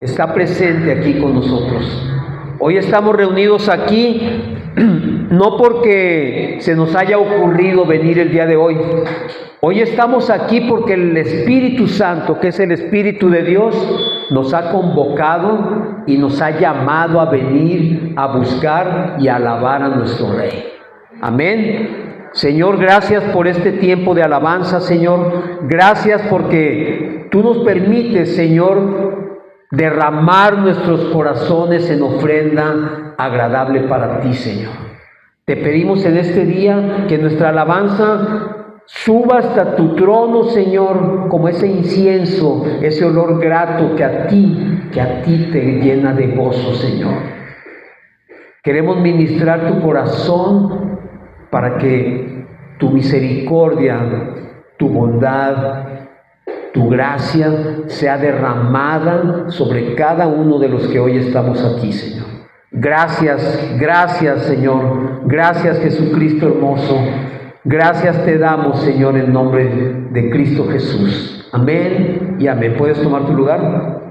está presente aquí con nosotros. Hoy estamos reunidos aquí no porque se nos haya ocurrido venir el día de hoy. Hoy estamos aquí porque el Espíritu Santo, que es el Espíritu de Dios, nos ha convocado y nos ha llamado a venir a buscar y a alabar a nuestro Rey. Amén. Señor, gracias por este tiempo de alabanza, Señor. Gracias porque tú nos permites, Señor, derramar nuestros corazones en ofrenda agradable para ti, Señor. Te pedimos en este día que nuestra alabanza suba hasta tu trono, Señor, como ese incienso, ese olor grato que a ti te llena de gozo, Señor. Queremos ministrar tu corazón para que tu misericordia, tu bondad, tu gracia sea derramada sobre cada uno de los que hoy estamos aquí, Señor. Gracias, gracias, Señor. Gracias, Jesucristo hermoso. Gracias te damos, Señor, en nombre de Cristo Jesús. Amén y amén. ¿Puedes tomar tu lugar?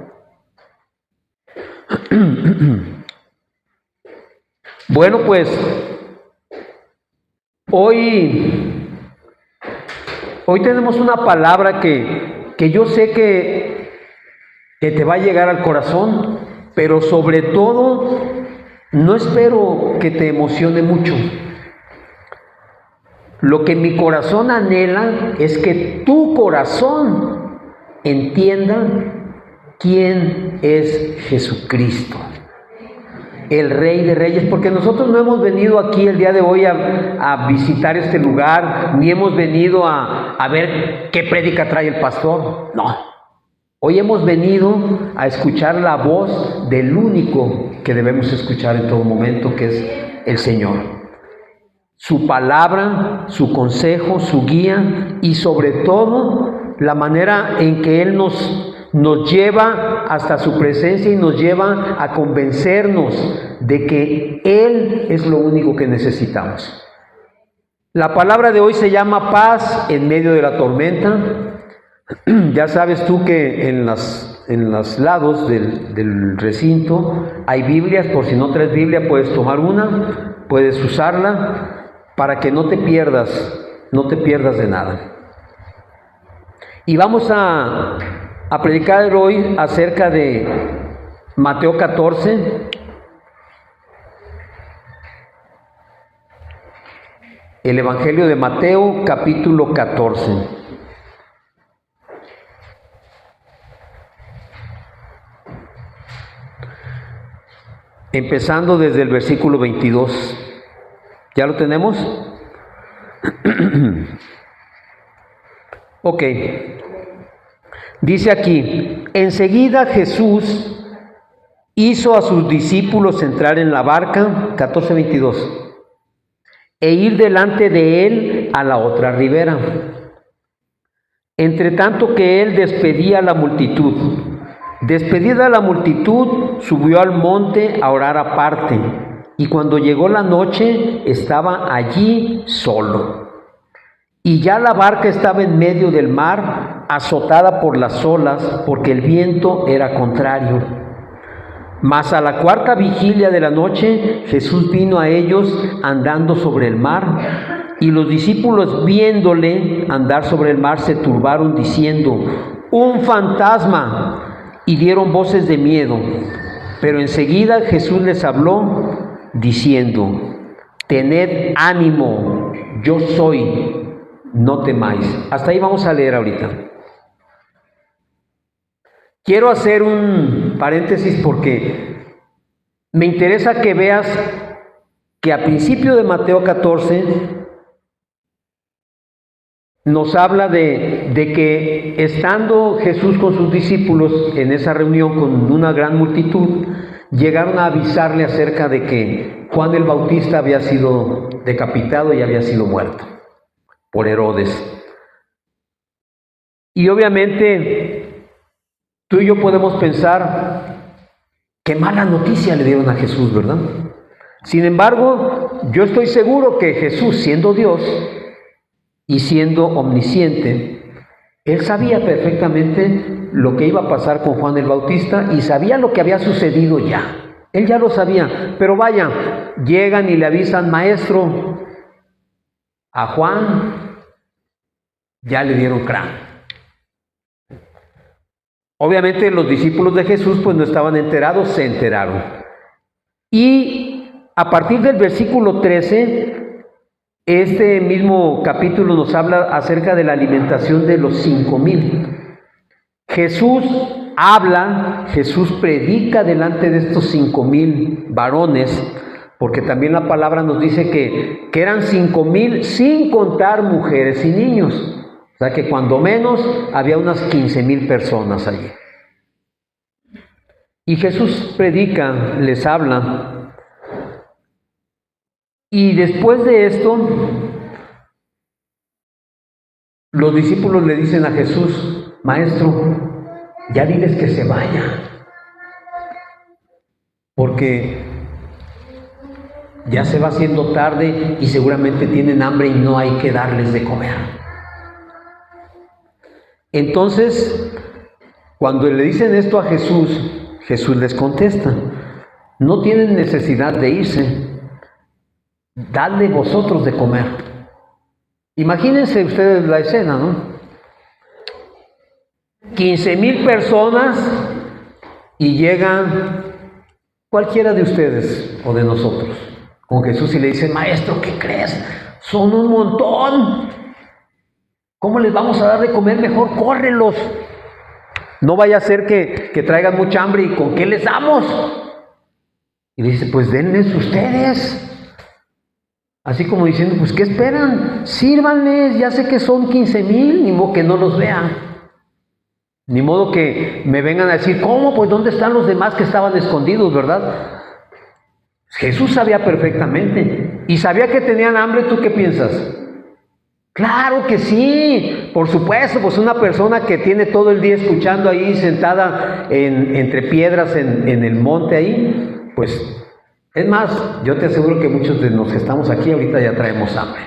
Bueno, pues hoy tenemos una palabra que yo sé que te va a llegar al corazón, pero sobre todo no espero que te emocione mucho. Lo que mi corazón anhela es que tu corazón entienda quién es Jesucristo, el Rey de Reyes, porque nosotros no hemos venido aquí el día de hoy a visitar este lugar, ni hemos venido a ver qué prédica trae el pastor, no. Hoy hemos venido a escuchar la voz del único que debemos escuchar en todo momento, que es el Señor. Su palabra, su consejo, su guía y sobre todo la manera en que Él nos lleva hasta su presencia y nos lleva a convencernos de que Él es lo único que necesitamos. La palabra de hoy se llama paz en medio de la tormenta. Ya sabes tú que en los lados del recinto hay Biblias. Por si no traes Biblia, puedes tomar una, puedes usarla para que no te pierdas de nada. Y vamos a predicar hoy acerca de Mateo 14, el Evangelio de Mateo, capítulo 14. Empezando desde el versículo 22. ¿Ya lo tenemos? Ok. Dice aquí: enseguida Jesús hizo a sus discípulos entrar en la barca, 14:22, e ir delante de él a la otra ribera, entre tanto que él despedía a la multitud. Despedida la multitud, subió al monte a orar aparte, y cuando llegó la noche, estaba allí solo. Y ya la barca estaba en medio del mar, azotada por las olas, porque el viento era contrario. Mas a la cuarta vigilia de la noche, Jesús vino a ellos andando sobre el mar, y los discípulos, viéndole andar sobre el mar, se turbaron, diciendo: ¡un fantasma! Y dieron voces de miedo. Pero enseguida Jesús les habló, diciendo: tened ánimo, yo soy, no temáis. Hasta ahí vamos a leer ahorita. Quiero hacer un paréntesis porque me interesa que veas que a principio de Mateo 14 nos habla de que estando Jesús con sus discípulos en esa reunión con una gran multitud, llegaron a avisarle acerca de que Juan el Bautista había sido decapitado y había sido muerto por Herodes. Y obviamente tú y yo podemos pensar: qué mala noticia le dieron a Jesús, ¿verdad? Sin embargo, yo estoy seguro que Jesús, siendo Dios y siendo omnisciente, Él sabía perfectamente lo que iba a pasar con Juan el Bautista y sabía lo que había sucedido ya. Él ya lo sabía, pero vaya, llegan y le avisan, maestro, a Juan ya le dieron cráneo. Obviamente los discípulos de Jesús pues no estaban enterados, se enteraron. Y a partir del versículo 13, este mismo capítulo nos habla acerca de la alimentación de los 5,000. Jesús habla, Jesús predica delante de estos 5,000 varones, porque también la palabra nos dice que eran 5,000 sin contar mujeres y niños. O sea que cuando menos había unas 15,000 personas allí. Y Jesús predica, les habla. Y después de esto, los discípulos le dicen a Jesús, maestro, ya diles que se vaya, porque ya se va haciendo tarde y seguramente tienen hambre y no hay que darles de comer. Entonces, cuando le dicen esto a Jesús, Jesús les contesta, no tienen necesidad de irse, dadle vosotros de comer. Imagínense ustedes la escena, ¿no? 15,000 personas y llegan cualquiera de ustedes o de nosotros con Jesús y le dicen, maestro, ¿qué crees? Son un montón. ¿Cómo les vamos a dar de comer? Mejor córrelos. No vaya a ser que traigan mucha hambre y ¿con qué les damos? Y dice, pues denles ustedes. Así como diciendo, pues ¿qué esperan? Sírvanles, ya sé que son 15,000, ni modo que no los vean. Ni modo que me vengan a decir, ¿cómo? Pues ¿dónde están los demás que estaban escondidos, verdad? Jesús sabía perfectamente y sabía que tenían hambre. ¿Tú qué piensas? Claro que sí, por supuesto, pues una persona que tiene todo el día escuchando ahí sentada entre piedras en el monte ahí, pues es más, yo te aseguro que muchos de los que estamos aquí ahorita ya traemos hambre.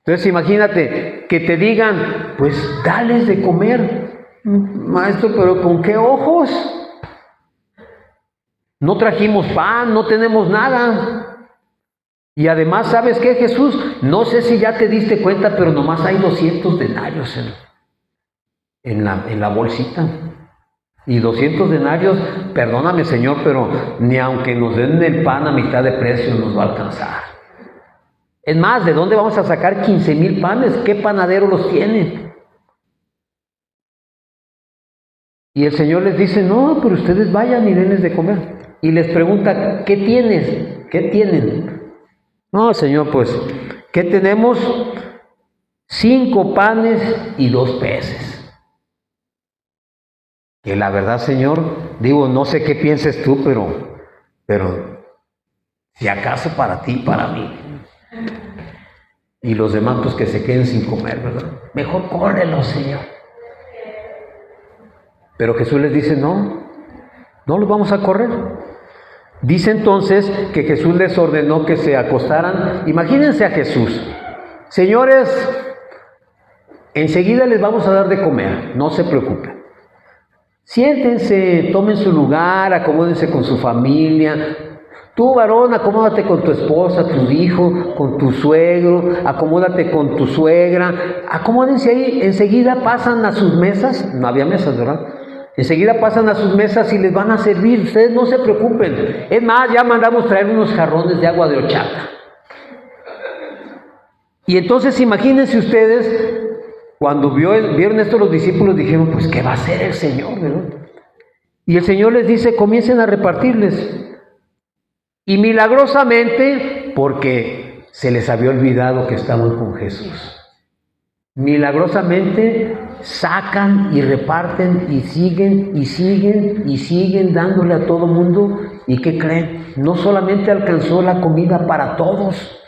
Entonces imagínate que te digan, pues dales de comer, maestro, pero ¿con qué ojos? No trajimos pan, no tenemos nada. Y además, ¿sabes qué, Jesús? No sé si ya te diste cuenta, pero nomás hay 200 denarios en la bolsita. Y 200 denarios, perdóname, Señor, pero ni aunque nos den el pan a mitad de precio nos va a alcanzar. Es más, ¿de dónde vamos a sacar 15,000 panes? ¿Qué panadero los tiene? Y el Señor les dice, no, pero ustedes vayan y denles de comer. Y les pregunta, ¿qué tienes? ¿Qué tienen? No, Señor, pues, ¿qué tenemos? 5 panes y 2 peces. Que la verdad, Señor, digo, no sé qué pienses tú, pero si acaso para ti, para mí. Y los demás, pues que se queden sin comer, ¿verdad? Mejor córrelos, Señor. Pero Jesús les dice, no los vamos a correr. Dice entonces que Jesús les ordenó que se acostaran. Imagínense a Jesús. Señores, enseguida les vamos a dar de comer, no se preocupen. Siéntense, tomen su lugar, acomódense con su familia. Tú, varón, acomódate con tu esposa, tu hijo, con tu suegro, acomódate con tu suegra. Acomódense ahí, enseguida pasan a sus mesas. No había mesas, ¿verdad? Enseguida pasan a sus mesas y les van a servir. Ustedes no se preocupen. Es más, ya mandamos traer unos jarrones de agua de horchata. Y entonces imagínense ustedes, cuando vieron esto los discípulos, dijeron, pues ¿qué va a hacer el Señor, verdad? Y el Señor les dice, comiencen a repartirles. Y milagrosamente, porque se les había olvidado que estaban con Jesús, milagrosamente sacan y reparten y siguen y siguen y siguen dándole a todo mundo. ¿Y qué creen? No solamente alcanzó la comida para todos.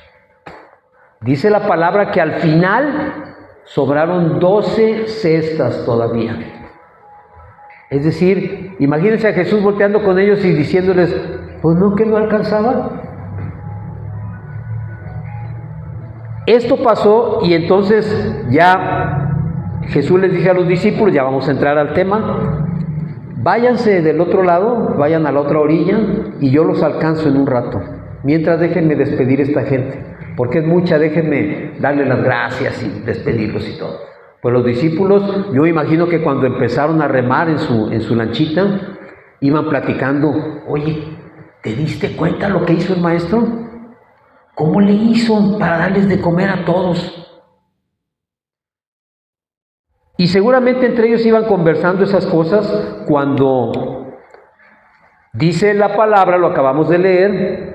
Dice la palabra que al final sobraron 12 cestas todavía. Es decir, imagínense a Jesús volteando con ellos y diciéndoles, pues no, que no alcanzaba. Esto pasó y entonces ya Jesús les dice a los discípulos, ya vamos a entrar al tema, váyanse del otro lado, vayan a la otra orilla y yo los alcanzo en un rato. Mientras déjenme despedir a esta gente, porque es mucha, déjenme darle las gracias y despedirlos y todo. Pues los discípulos, yo imagino que cuando empezaron a remar en su lanchita, iban platicando, oye, ¿te diste cuenta lo que hizo el maestro? ¿Cómo le hizo para darles de comer a todos? Y seguramente entre ellos iban conversando esas cosas cuando dice la palabra, lo acabamos de leer,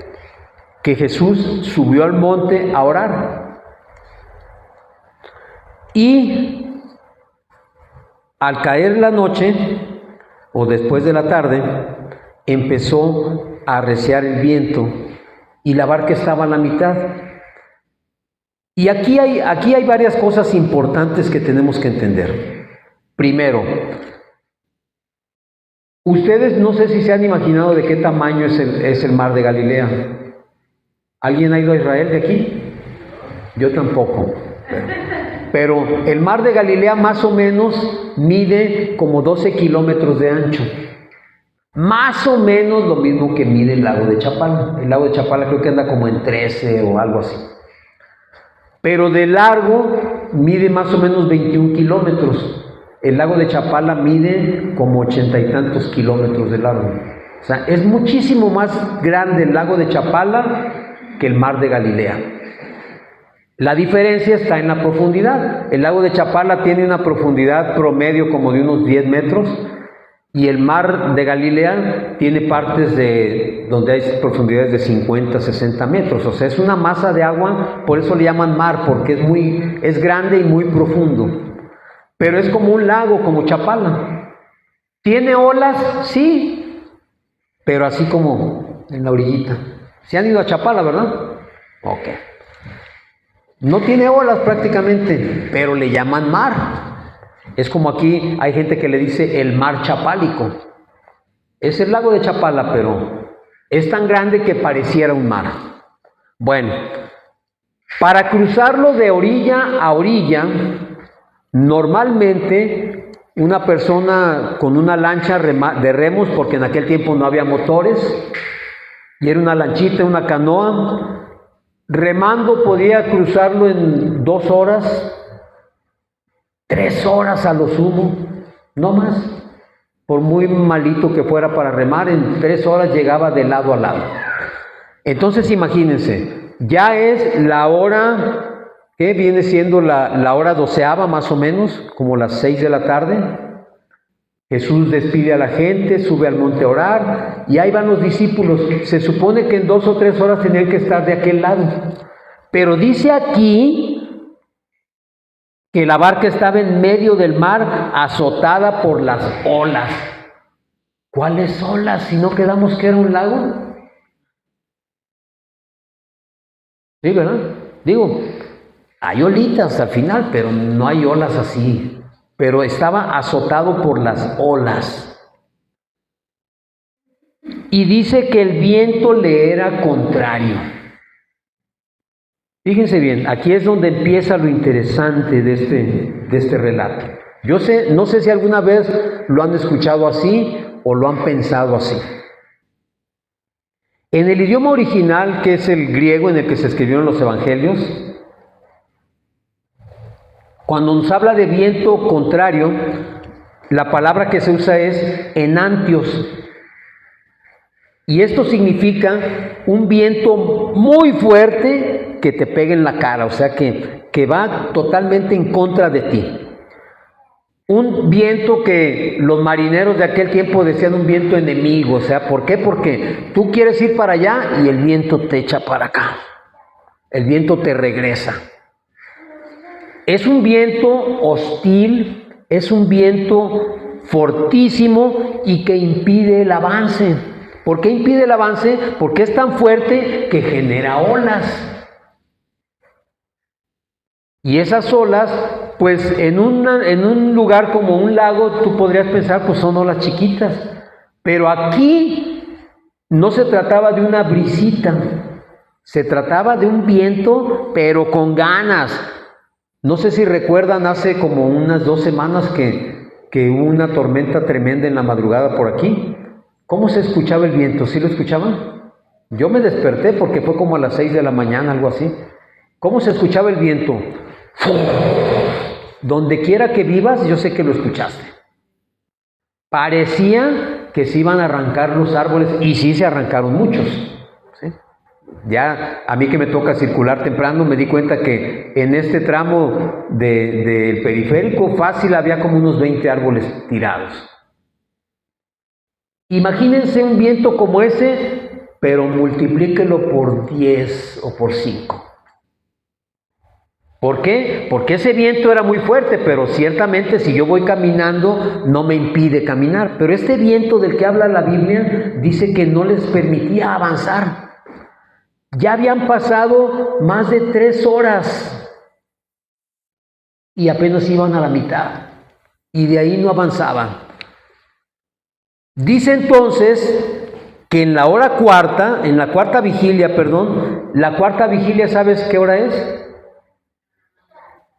que Jesús subió al monte a orar. Y al caer la noche, o después de la tarde, empezó a arreciar el viento y la barca estaba a la mitad. Y aquí hay varias cosas importantes que tenemos que entender. Primero, ustedes no sé si se han imaginado de qué tamaño es el mar de Galilea. ¿Alguien ha ido a Israel de aquí? Yo tampoco. Pero el mar de Galilea más o menos mide como 12 kilómetros de ancho. Más o menos lo mismo que mide el lago de Chapala. El lago de Chapala creo que anda como en 13 o algo así. Pero de largo mide más o menos 21 kilómetros. El lago de Chapala mide como 80 y tantos kilómetros de largo. O sea, es muchísimo más grande el lago de Chapala que el mar de Galilea. La diferencia está en la profundidad. El lago de Chapala tiene una profundidad promedio como de unos 10 metros y el mar de Galilea tiene partes donde hay profundidades de 50, 60 metros. O sea, es una masa de agua, por eso le llaman mar, porque es grande y muy profundo. Pero es como un lago, como Chapala. ¿Tiene olas? Sí, pero así como en la orillita. ¿Se han ido a Chapala, verdad? Ok. No tiene olas prácticamente, pero le llaman mar. Es como aquí hay gente que le dice el mar chapálico. Es el lago de Chapala, pero es tan grande que pareciera un mar. Bueno, para cruzarlo de orilla a orilla, normalmente una persona con una lancha de remos, porque en aquel tiempo no había motores, y era una lanchita, una canoa, remando podía cruzarlo en 2 horas, 3 horas a lo sumo, no más. Por muy malito que fuera para remar, en 3 horas llegaba de lado a lado. Entonces imagínense, ya es la hora, que viene siendo la hora 12ª más o menos, como las 6 de la tarde. Jesús despide a la gente, sube al monte a orar, y ahí van los discípulos. Se supone que en 2 o 3 horas tenían que estar de aquel lado. Pero dice aquí que la barca estaba en medio del mar, azotada por las olas. ¿Cuáles olas? Si no quedamos que era un lago. Sí, ¿verdad? Digo, hay olitas al final, pero no hay olas así. Pero estaba azotado por las olas. Y dice que el viento le era contrario. Fíjense bien, aquí es donde empieza lo interesante de este relato. No sé si alguna vez lo han escuchado así o lo han pensado así. En el idioma original, que es el griego en el que se escribieron los evangelios, cuando nos habla de viento contrario, la palabra que se usa es enantios. Y esto significa un viento muy fuerte que te pegue en la cara, o sea que va totalmente en contra de ti. Un viento que los marineros de aquel tiempo decían un viento enemigo, o sea, ¿por qué? Porque tú quieres ir para allá y el viento te echa para acá, el viento te regresa. Es un viento hostil, es un viento fortísimo y que impide el avance. ¿Por qué impide el avance? Porque es tan fuerte que genera olas. Y esas olas, pues en un lugar como un lago, tú podrías pensar, pues son olas chiquitas. Pero aquí no se trataba de una brisita, se trataba de un viento, pero con ganas. No sé si recuerdan, hace como unas 2 semanas que hubo una tormenta tremenda en la madrugada por aquí. ¿Cómo se escuchaba el viento? ¿Sí lo escuchaban? Yo me desperté porque fue como a las 6 de la mañana, algo así. ¿Cómo se escuchaba el viento? Donde quiera que vivas, yo sé que lo escuchaste. Parecía que se iban a arrancar los árboles, y sí se arrancaron muchos. ¿Sí? Ya a mí que me toca circular temprano, me di cuenta que en este tramo del periférico fácil había como unos 20 árboles tirados. Imagínense un viento como ese, pero multiplíquelo por 10 o por 5. ¿Por qué? Porque ese viento era muy fuerte, pero ciertamente si yo voy caminando no me impide caminar. Pero este viento del que habla la Biblia dice que no les permitía avanzar. Ya habían pasado más de 3 horas y apenas iban a la mitad. Y de ahí no avanzaban. Dice entonces que en la cuarta vigilia, la cuarta vigilia, ¿sabes qué hora es?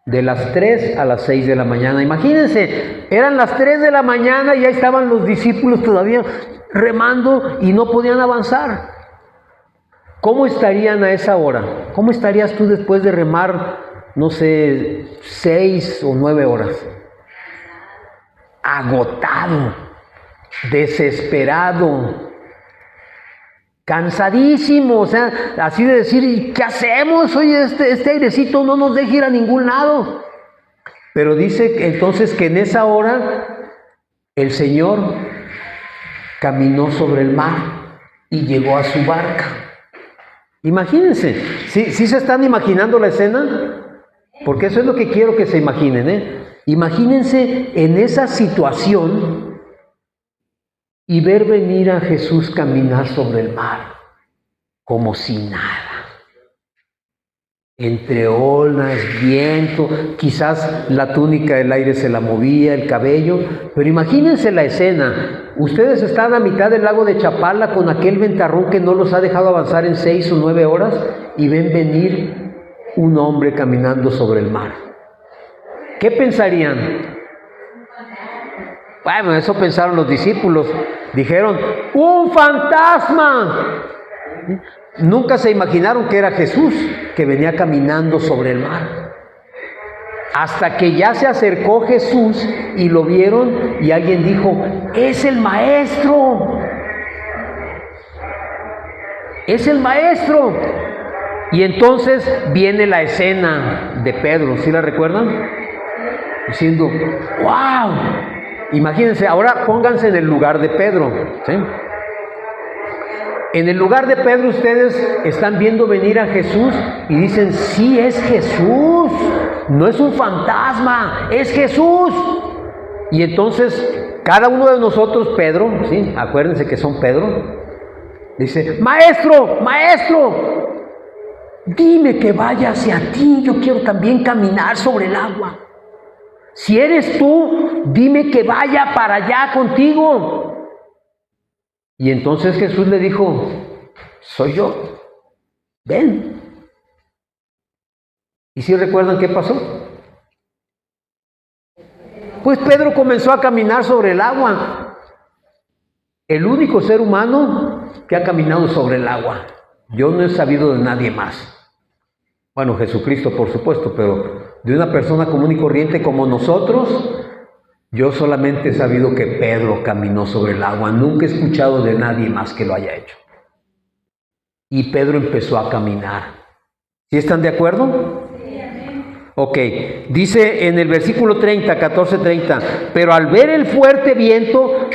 De las 3 a las 6 de la mañana. Imagínense, eran las 3 de la mañana y ya estaban los discípulos todavía remando y no podían avanzar. ¿Cómo estarían a esa hora? ¿Cómo estarías tú después de remar, no sé, 6 o 9 horas? Agotado, desesperado, cansadísimo, o sea, así de decir, ¿qué hacemos? Oye, este airecito no nos deja ir a ningún lado. Pero dice entonces que en esa hora el Señor caminó sobre el mar y llegó a su barca. Imagínense, ¿sí se están imaginando la escena? Porque eso es lo que quiero que se imaginen, ¿eh? Imagínense en esa situación y ver venir a Jesús caminar sobre el mar, como si nada. Entre olas, viento, quizás la túnica del aire se la movía, el cabello, pero imagínense la escena. Ustedes están a mitad del lago de Chapala con aquel ventarrón que no los ha dejado avanzar en 6 o 9 horas y ven venir un hombre caminando sobre el mar. ¿Qué pensarían? Bueno, eso pensaron los discípulos. Dijeron, ¡un fantasma! Nunca se imaginaron que era Jesús que venía caminando sobre el mar. Hasta que ya se acercó Jesús y lo vieron y alguien dijo, ¡es el maestro! ¡Es el maestro! Y entonces viene la escena de Pedro, ¿sí la recuerdan? Diciendo, ¡wow! Imagínense, ahora pónganse en el lugar de Pedro, ¿sí? En el lugar de Pedro ustedes están viendo venir a Jesús y dicen, sí, es Jesús, no es un fantasma, es Jesús. Y entonces cada uno de nosotros, Pedro, ¿sí? Acuérdense que son Pedro, dice, maestro, maestro, dime que vaya hacia ti, yo quiero también caminar sobre el agua. Si eres tú, dime que vaya para allá contigo. Y entonces Jesús le dijo, soy yo, ven. ¿Y si recuerdan qué pasó? Pues Pedro comenzó a caminar sobre el agua. El único ser humano que ha caminado sobre el agua. Yo no he sabido de nadie más. Bueno, Jesucristo por supuesto, pero de una persona común y corriente como nosotros, yo solamente he sabido que Pedro caminó sobre el agua. Nunca he escuchado de nadie más que lo haya hecho. Y Pedro empezó a caminar. ¿Sí están de acuerdo? Ok, dice en el versículo 30, 14:30, pero al ver el fuerte viento,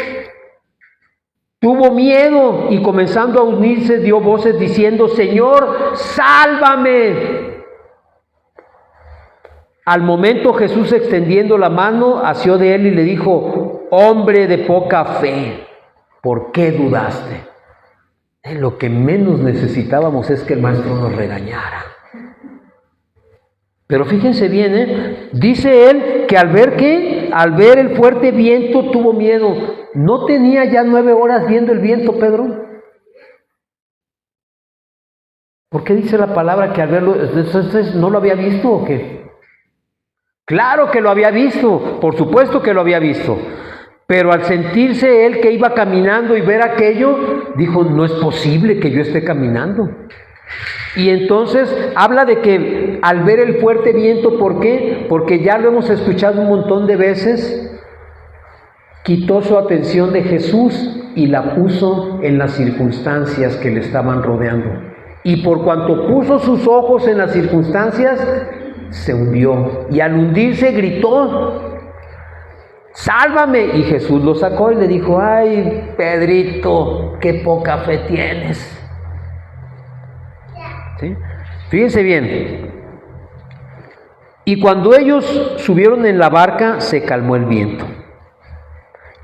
tuvo miedo y comenzando a unirse dio voces diciendo, Señor, sálvame. Al momento Jesús extendiendo la mano, asió de él y le dijo, hombre de poca fe, ¿por qué dudaste? Lo que menos necesitábamos es que el maestro nos regañara. Pero fíjense bien, dice él que al ver el fuerte viento tuvo miedo. ¿No tenía ya 9 horas viendo el viento, Pedro? ¿Por qué dice la palabra que al verlo, entonces no lo había visto o qué? Claro que lo había visto, por supuesto que lo había visto. Pero al sentirse él que iba caminando y ver aquello, dijo, no es posible que yo esté caminando. Y entonces habla de que al ver el fuerte viento, ¿por qué? Porque ya lo hemos escuchado un montón de veces, quitó su atención de Jesús y la puso en las circunstancias que le estaban rodeando. Y por cuanto puso sus ojos en las circunstancias, se hundió. Y al hundirse gritó, ¡sálvame! Y Jesús lo sacó y le dijo, ¡ay, Pedrito, qué poca fe tienes! ¿Sí? Fíjense bien. Y cuando ellos subieron en la barca, se calmó el viento.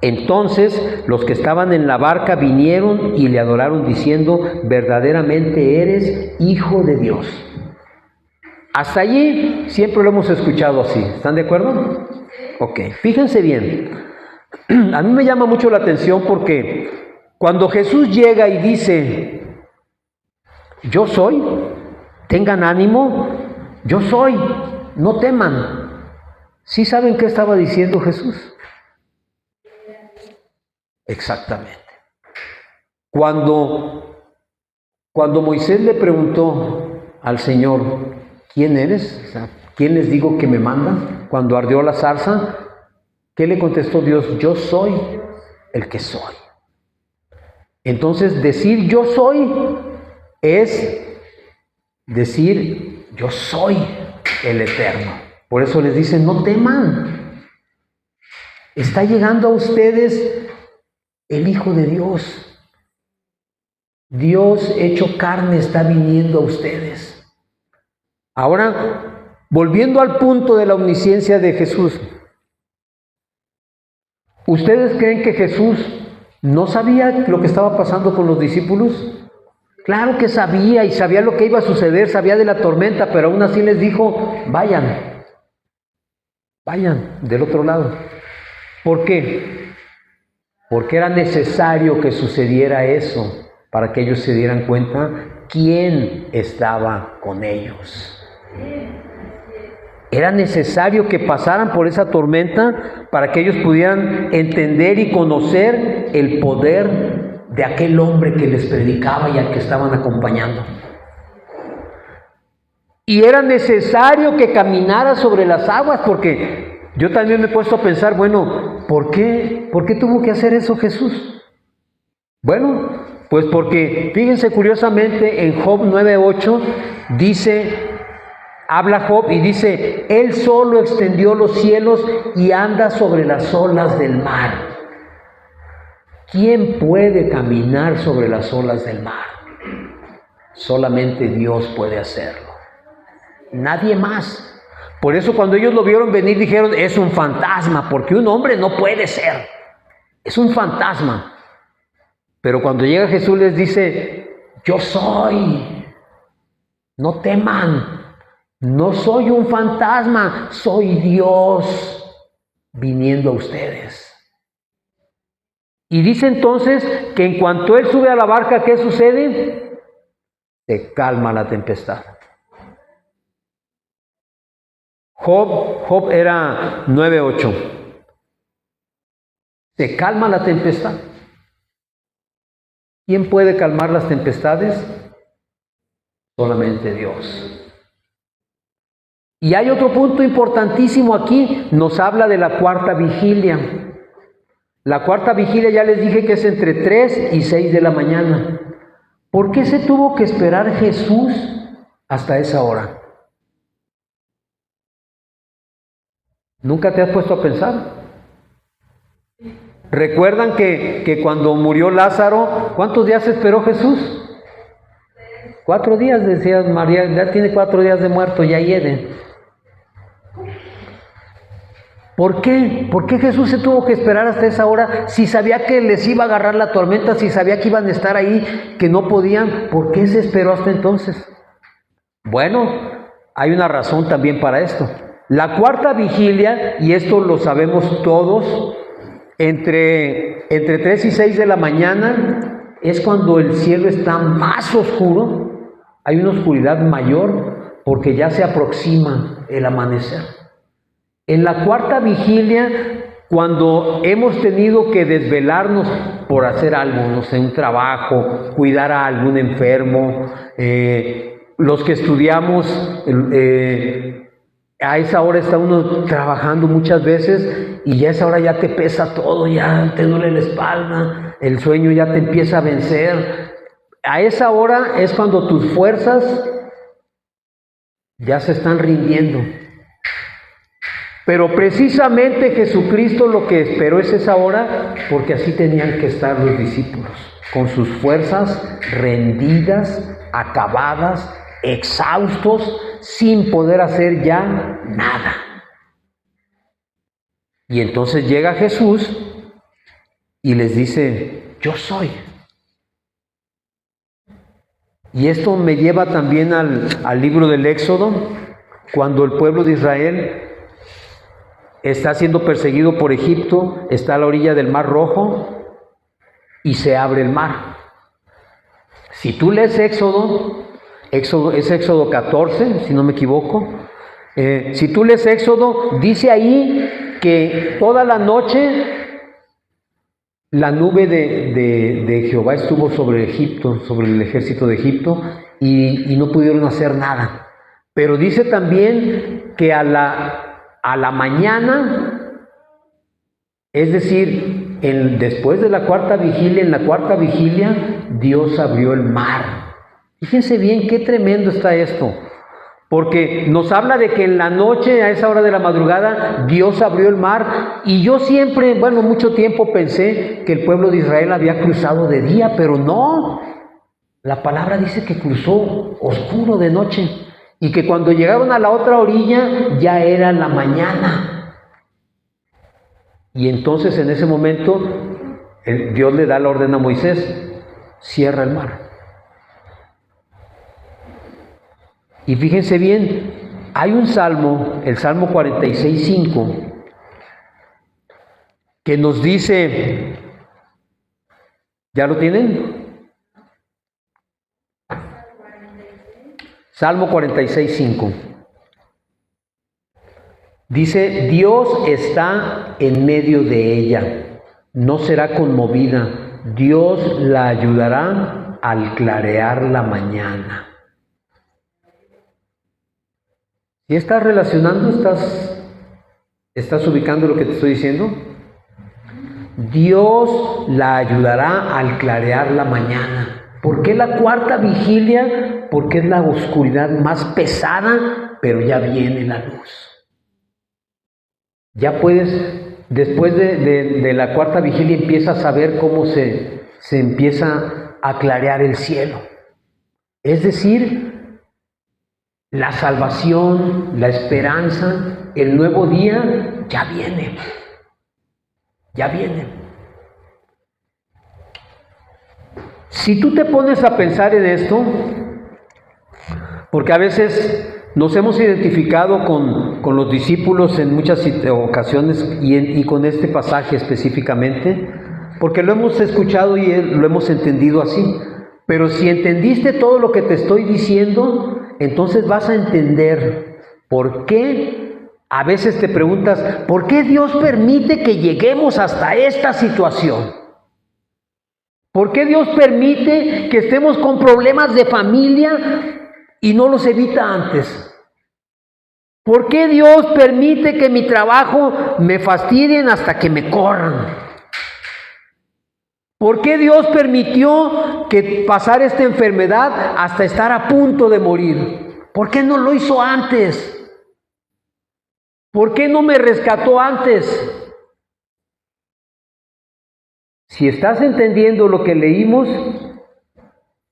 Entonces los que estaban en la barca vinieron y le adoraron diciendo, verdaderamente eres Hijo de Dios. Hasta allí siempre lo hemos escuchado así. ¿Están de acuerdo? Ok, fíjense bien. A mí me llama mucho la atención porque cuando Jesús llega y dice, yo soy, tengan ánimo, yo soy, no teman. ¿Sí saben qué estaba diciendo Jesús? Exactamente. Cuando Moisés le preguntó al Señor, ¿quién eres? O sea, ¿quién les digo que me manda? Cuando ardió la zarza, ¿qué le contestó Dios? Yo soy el que soy. Entonces, decir yo soy es decir yo soy el Eterno. Por eso les dice, no teman. Está llegando a ustedes el Hijo de Dios. Dios hecho carne está viniendo a ustedes. Ahora, volviendo al punto de la omnisciencia de Jesús, ¿ustedes creen que Jesús no sabía lo que estaba pasando con los discípulos? Claro que sabía, y sabía lo que iba a suceder, sabía de la tormenta, pero aún así les dijo, vayan del otro lado. ¿Por qué? Porque era necesario que sucediera eso para que ellos se dieran cuenta quién estaba con ellos. Era necesario que pasaran por esa tormenta para que ellos pudieran entender y conocer el poder de aquel hombre que les predicaba y al que estaban acompañando. Y era necesario que caminara sobre las aguas, porque yo también me he puesto a pensar, bueno, ¿por qué tuvo que hacer eso Jesús? Bueno, pues porque, fíjense curiosamente, en Job 9:8 habla Job y dice, Él solo extendió los cielos y anda sobre las olas del mar. ¿Quién puede caminar sobre las olas del mar? Solamente Dios puede hacerlo. Nadie más. Por eso cuando ellos lo vieron venir dijeron, es un fantasma, porque un hombre no puede ser. Es un fantasma. Pero cuando llega Jesús les dice, yo soy. No teman. No soy un fantasma, soy Dios viniendo a ustedes. Y dice entonces que en cuanto Él sube a la barca, ¿qué sucede? Se calma la tempestad. Job era 9:8. Se calma la tempestad. ¿Quién puede calmar las tempestades? Solamente Dios. Y hay otro punto importantísimo aquí, nos habla de la cuarta vigilia. La cuarta vigilia ya les dije que es entre 3 y 6 de la mañana. ¿Por qué se tuvo que esperar Jesús hasta esa hora? ¿Nunca te has puesto a pensar? ¿Recuerdan que cuando murió Lázaro, cuántos días esperó Jesús? 4 días, decía María, ya tiene 4 días de muerto, ya hiede. ¿Por qué? ¿Por qué Jesús se tuvo que esperar hasta esa hora? Si sabía que les iba a agarrar la tormenta, si sabía que iban a estar ahí, que no podían, ¿por qué se esperó hasta entonces? Bueno, hay una razón también para esto. La cuarta vigilia, y esto lo sabemos todos, entre 3 y 6 de la mañana, es cuando el cielo está más oscuro, hay una oscuridad mayor, porque ya se aproxima el amanecer. En la cuarta vigilia, cuando hemos tenido que desvelarnos por hacer algo, no sé, un trabajo, cuidar a algún enfermo, los que estudiamos, a esa hora está uno trabajando muchas veces y ya a esa hora ya te pesa todo, ya te duele la espalda, el sueño ya te empieza a vencer. A esa hora es cuando tus fuerzas ya se están rindiendo. Pero precisamente Jesucristo lo que esperó es esa hora, porque así tenían que estar los discípulos, con sus fuerzas rendidas, acabadas, exhaustos, sin poder hacer ya nada. Y entonces llega Jesús y les dice: yo soy. Y esto me lleva también al libro del Éxodo, cuando el pueblo de Israel está siendo perseguido por Egipto, está a la orilla del Mar Rojo y se abre el mar. Si tú lees Éxodo es Éxodo 14, si no me equivoco. Si tú lees Éxodo, dice ahí que toda la noche la nube de Jehová estuvo sobre Egipto, sobre el ejército de Egipto, y no pudieron hacer nada. Pero dice también que a la mañana, es decir, después de la cuarta vigilia, en la cuarta vigilia, Dios abrió el mar. Fíjense bien qué tremendo está esto, porque nos habla de que en la noche, a esa hora de la madrugada, Dios abrió el mar. Y yo siempre, mucho tiempo pensé que el pueblo de Israel había cruzado de día, pero no. La palabra dice que cruzó oscuro de noche, y que cuando llegaron a la otra orilla ya era la mañana. Y entonces en ese momento Dios le da la orden a Moisés: cierra el mar. Y fíjense bien, hay un salmo, el Salmo 46:5, que nos dice, ¿ya lo tienen? Salmo 46:5. Dice: Dios está en medio de ella, no será conmovida, Dios la ayudará al clarear la mañana. ¿Sí estás relacionando? ¿Estás ubicando lo que te estoy diciendo? Dios la ayudará al clarear la mañana. ¿Por qué la cuarta vigilia? Porque es la oscuridad más pesada, pero ya viene la luz. Ya puedes, después de la cuarta vigilia, empiezas a ver cómo se empieza a clarear el cielo. Es decir, la salvación, la esperanza, el nuevo día ya viene. Ya viene. Si tú te pones a pensar en esto, porque a veces nos hemos identificado con los discípulos en muchas ocasiones y con este pasaje específicamente, porque lo hemos escuchado y lo hemos entendido así. Pero si entendiste todo lo que te estoy diciendo, entonces vas a entender por qué a veces te preguntas: ¿por qué Dios permite que lleguemos hasta esta situación? ¿Por qué Dios permite que estemos con problemas de familia y no los evita antes? ¿Por qué Dios permite que mi trabajo me fastidien hasta que me corran? ¿Por qué Dios permitió que pasara esta enfermedad hasta estar a punto de morir? ¿Por qué no lo hizo antes? ¿Por qué no me rescató antes? Si estás entendiendo lo que leímos,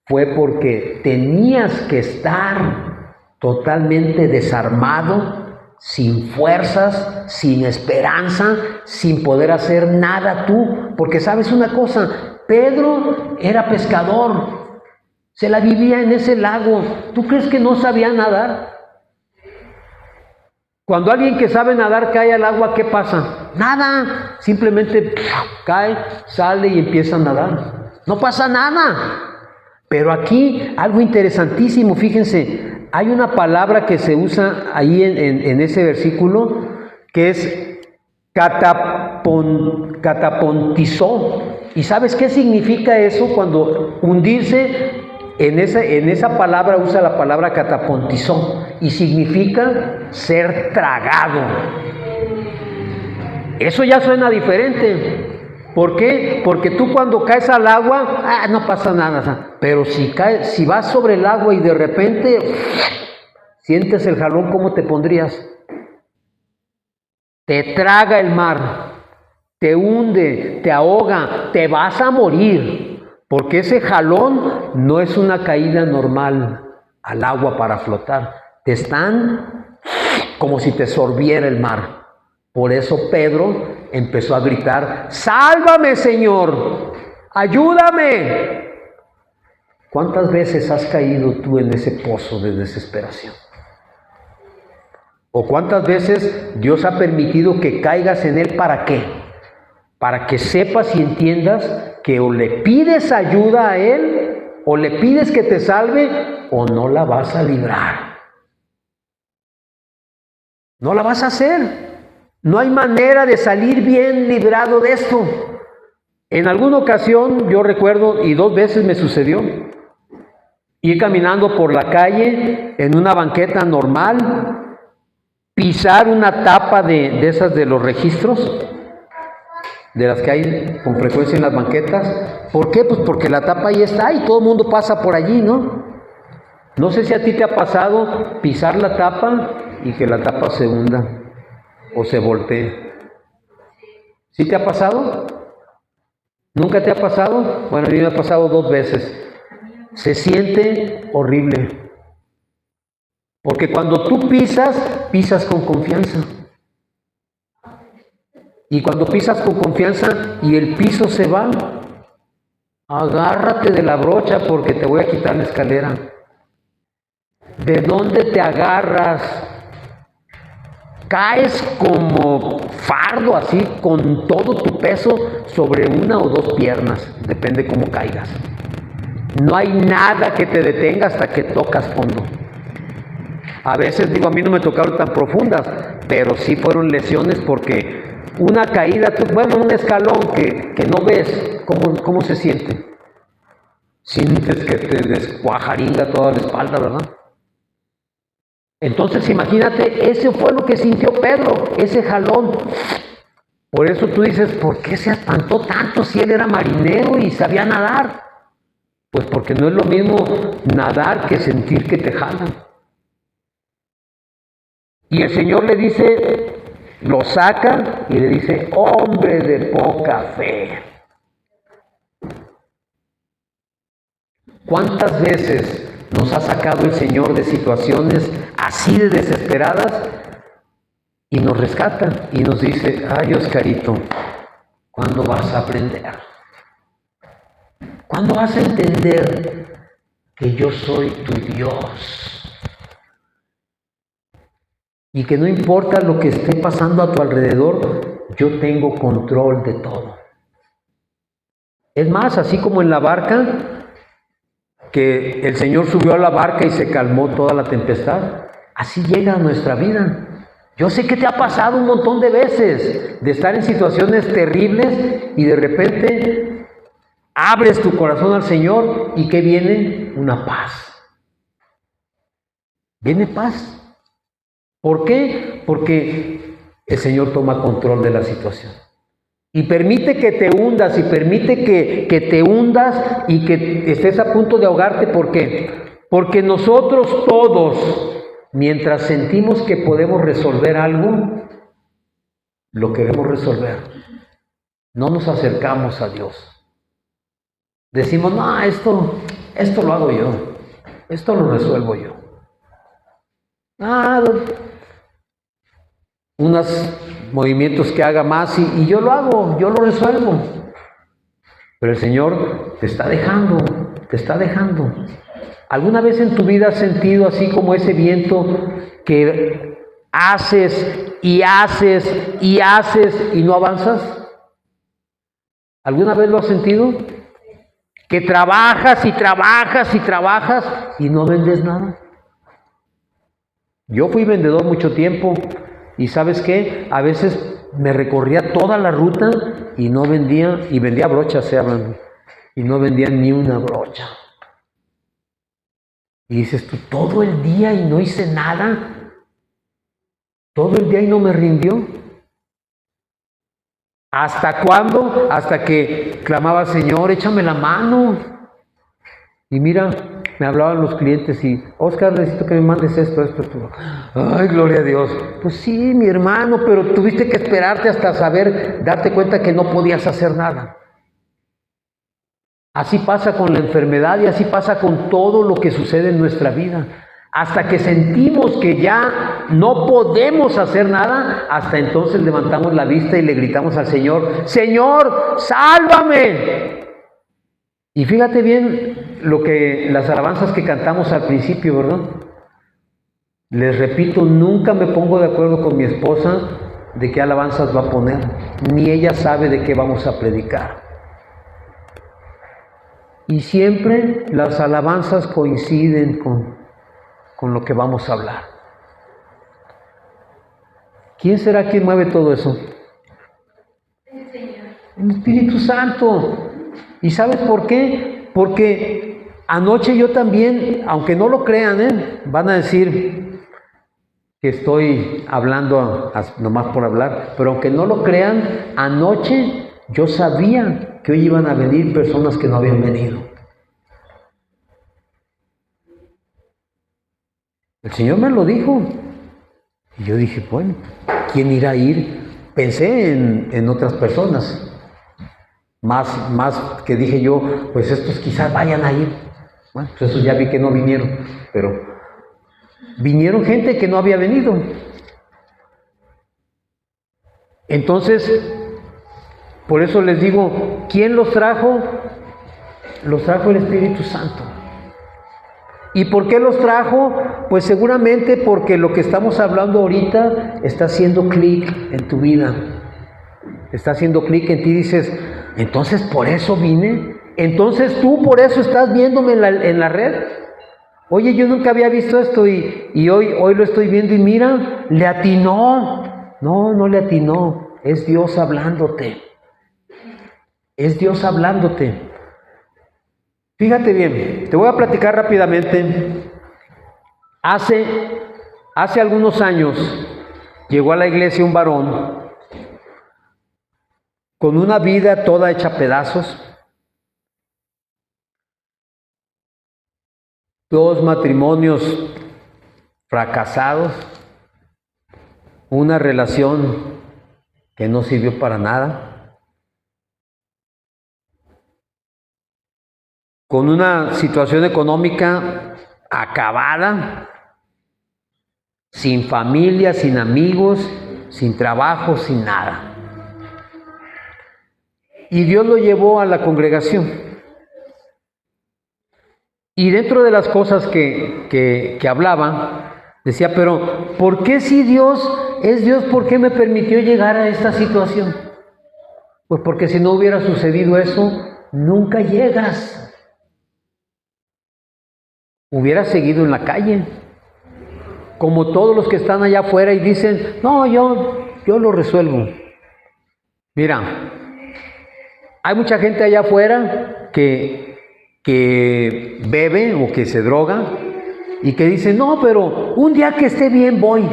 fue porque tenías que estar totalmente desarmado, sin fuerzas, sin esperanza, sin poder hacer nada tú. Porque sabes una cosa, Pedro era pescador, se la vivía en ese lago. ¿Tú crees que no sabía nadar? Cuando alguien que sabe nadar cae al agua, ¿qué pasa? Nada, simplemente cae, sale y empieza a nadar. No pasa nada. Pero aquí algo interesantísimo, fíjense, hay una palabra que se usa ahí en ese versículo que es catapontizó. ¿Y sabes qué significa eso? Cuando hundirse, en esa palabra usa la palabra catapontizó y significa ser tragado. Eso ya suena diferente. ¿Por qué? Porque tú cuando caes al agua, no pasa nada. Pero si vas sobre el agua y de repente sientes el jalón, ¿cómo te pondrías? Te traga el mar, te hunde, te ahoga, te vas a morir. Porque ese jalón no es una caída normal al agua para flotar. Te están como si te sorbiera el mar. Por eso Pedro empezó a gritar: ¡sálvame, Señor! ¡Ayúdame! ¿Cuántas veces has caído tú en ese pozo de desesperación? ¿O cuántas veces Dios ha permitido que caigas en él? ¿Para qué? Para que sepas y entiendas que o le pides ayuda a él, o le pides que te salve, o no la vas a librar. No la vas a hacer. No hay manera de salir bien librado de esto. En alguna ocasión, yo recuerdo, y 2 veces me sucedió, ir caminando por la calle en una banqueta normal, pisar una tapa de esas de los registros, de las que hay con frecuencia en las banquetas. ¿Por qué? Pues porque la tapa ahí está y todo el mundo pasa por allí, ¿no? No sé si a ti te ha pasado pisar la tapa y que la tapa se hunda o se voltee. ¿Sí te ha pasado? ¿Nunca te ha pasado? Bueno, a mí me ha pasado 2 veces. Se siente horrible. Porque cuando tú pisas con confianza. Y cuando pisas con confianza y el piso se va, agárrate de la brocha porque te voy a quitar la escalera. ¿De dónde te agarras? Caes como fardo, así, con todo tu peso sobre 1 o 2 piernas, depende cómo caigas. No hay nada que te detenga hasta que tocas fondo. A veces, a mí no me tocaron tan profundas, pero sí fueron lesiones porque una caída, un escalón que no ves, ¿cómo se siente? Sientes que te descuajaringa toda la espalda, ¿verdad? Entonces imagínate, eso fue lo que sintió Pedro, ese jalón. Por eso tú dices, ¿por qué se espantó tanto si él era marinero y sabía nadar? Pues porque no es lo mismo nadar que sentir que te jalan. Y el Señor le dice, lo saca y le dice: hombre de poca fe. ¿Cuántas veces nos ha sacado el Señor de situaciones así de desesperadas y nos rescata y nos dice: ay, Oscarito, ¿cuándo vas a aprender? ¿Cuándo vas a entender que yo soy tu Dios? Y que no importa lo que esté pasando a tu alrededor, yo tengo control de todo. Es más, así como en la barca, que el Señor subió a la barca y se calmó toda la tempestad, así llega a nuestra vida. Yo sé que te ha pasado un montón de veces de estar en situaciones terribles y de repente abres tu corazón al Señor y ¿qué viene? Una paz. Viene paz. ¿Por qué? Porque el Señor toma control de la situación. Y permite que te hundas, y permite que te hundas y que estés a punto de ahogarte. ¿Por qué? Porque nosotros todos, mientras sentimos que podemos resolver algo, lo queremos resolver. No nos acercamos a Dios. Decimos: no, esto lo hago yo, esto lo resuelvo yo. Unos movimientos que haga más y yo lo hago, yo lo resuelvo. Pero el Señor te está dejando. ¿Alguna vez en tu vida has sentido así como ese viento que haces y haces y haces y no avanzas? ¿Alguna vez lo has sentido? Que trabajas y trabajas y trabajas y no vendes nada. Yo fui vendedor mucho tiempo Y ¿sabes qué? A veces me recorría toda la ruta y no vendía, y vendía brochas, se hablan, y no vendía ni una brocha. Y dices tú, todo el día y no hice nada, todo el día y no me rindió. ¿Hasta cuándo? Hasta que clamaba, Señor, échame la mano. Y mira, me hablaban los clientes y, Oscar, necesito que me mandes esto. Ay, gloria a Dios. Pues sí, mi hermano, pero tuviste que esperarte hasta darte cuenta que no podías hacer nada. Así pasa con la enfermedad y así pasa con todo lo que sucede en nuestra vida. Hasta que sentimos que ya no podemos hacer nada, hasta entonces levantamos la vista y le gritamos al Señor, Señor, sálvame. Y fíjate bien las alabanzas que cantamos al principio, ¿verdad? Les repito, nunca me pongo de acuerdo con mi esposa de qué alabanzas va a poner, ni ella sabe de qué vamos a predicar. Y siempre las alabanzas coinciden con lo que vamos a hablar. ¿Quién será quien mueve todo eso? El Señor. El Espíritu Santo. ¿Y sabes por qué? Porque anoche yo también, aunque no lo crean, van a decir que estoy hablando nomás por hablar, pero aunque no lo crean, anoche yo sabía que hoy iban a venir personas que no habían venido. El Señor me lo dijo. Y yo dije, bueno, ¿quién irá a ir? Pensé en otras personas. Más que dije yo, pues estos quizás vayan a ir. Bueno, pues eso ya vi que no vinieron. Pero vinieron gente que no había venido. Entonces, por eso les digo, ¿quién los trajo? Los trajo el Espíritu Santo. ¿Y por qué los trajo? Pues seguramente porque lo que estamos hablando ahorita está haciendo clic en tu vida. Está haciendo clic en ti y dices, entonces por eso vine. Entonces tú por eso estás viéndome en la red. Oye, yo nunca había visto esto y hoy lo estoy viendo y mira, le atinó. No le atinó. Es Dios hablándote. Es Dios hablándote. Fíjate bien, te voy a platicar rápidamente. Hace algunos años llegó a la iglesia un varón con una vida toda hecha pedazos, 2 matrimonios fracasados, una relación que no sirvió para nada, con una situación económica acabada, sin familia, sin amigos, sin trabajo, sin nada. Y Dios lo llevó a la congregación. Y dentro de las cosas que hablaba, decía, pero ¿por qué si Dios es Dios, por qué me permitió llegar a esta situación? Pues porque si no hubiera sucedido eso, nunca llegas. Hubiera seguido en la calle, como todos los que están allá afuera y dicen, no, yo lo resuelvo. Mira, hay mucha gente allá afuera que bebe o que se droga y que dice, no, pero un día que esté bien voy.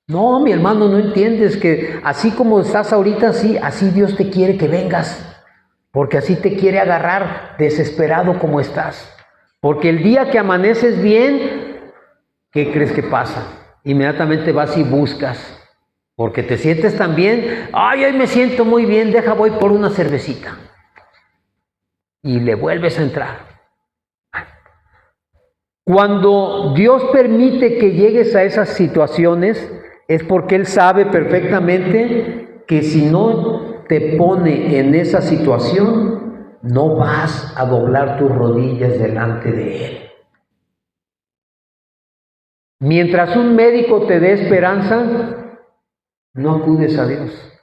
No, mi hermano, no entiendes que así como estás ahorita, así Dios te quiere que vengas, porque así te quiere agarrar desesperado como estás. Porque el día que amaneces bien, ¿qué crees que pasa? Inmediatamente vas y buscas, porque te sientes tan bien, ay, hoy me siento muy bien, voy por una cervecita. Y le vuelves a entrar. Cuando Dios permite que llegues a esas situaciones, es porque Él sabe perfectamente que si no te pone en esa situación, no vas a doblar tus rodillas delante de Él. Mientras un médico te dé esperanza, no acudes a Dios.